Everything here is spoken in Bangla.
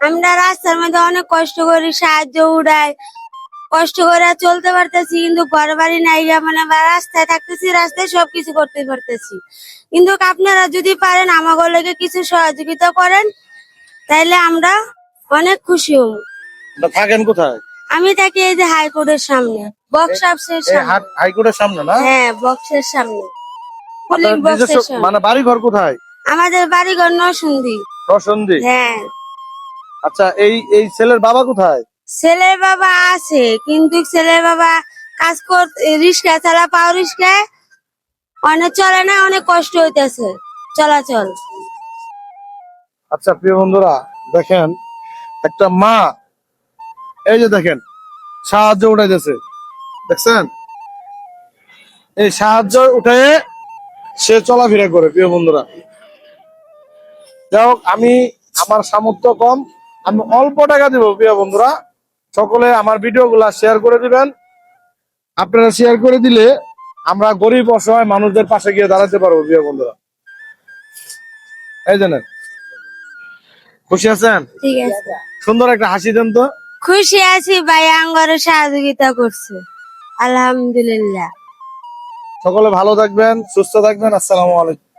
আমরা রাস্তার মধ্যে অনেক কষ্ট করি, সাহায্য উড়াই, কষ্ট করে চলতে পারতেছি, কিন্তু ঘর বাড়ি নাই, মানে আমরা রাস্তায় থাকতেছি, রাস্তায় সবকিছু করতে পারতেছি। কিন্তু আপনারা যদি পারেন আমাদের লগে কিছু সহযোগিতা করেন, তাইলে আমরা অনেক খুশি হব। থাকেন কোথায়? আমি থাকি এই যে হাইকোর্টের সামনে, বক্স অফিসের সামনে। হাইকোর্টের সামনে না? হ্যাঁ, বক্সের সামনে, পুলিশ আপনার বক্সের নিজস্ব সামনে। মানে বাড়ি ঘর কোথায়? আমাদের বাড়ি ঘর নরসিংদী। রসন্দি। হ্যাঁ। আচ্ছা, এই এই ছেলের বাবা কোথায়? ছেলের বাবা আছে, কিন্তু ছেলের বাবা কাজ করতে, রিক্সা চালা, পাও রিক্সায় অনেক চলে না, অনেক কষ্ট হইতেছে চলাচল। আচ্ছা প্রিয় বন্ধুরা, দেখেন একটা মা, এই যে দেখেন সাহায্য উঠাইতেছে, দেখছেন? এই সাহায্য উঠে সে চলাফেরা করে। প্রিয় বন্ধুরা, যাই হোক, আমি আমার সামর্থ্য কম, আমি অল্প টাকা দিব। প্রিয় বন্ধুরা, সকলে আমার ভিডিও গুলা শেয়ার করে দিবেন। আপনারা শেয়ার করে দিলে আমরা গরিব অসহায় মানুষদের পাশে গিয়ে দাঁড়াতে পারবো। প্রিয় বন্ধুরা, এই জানেন, খুশি আছেন? ঠিক আছে, সুন্দর একটা হাসি দেন তো। খুশি আছি ভাই, আঙ্গরে সহযোগিতা করছে, আলহামদুলিল্লাহ। সকলে ভালো থাকবেন, সুস্থ থাকবেন। আসসালামু আলাইকুম।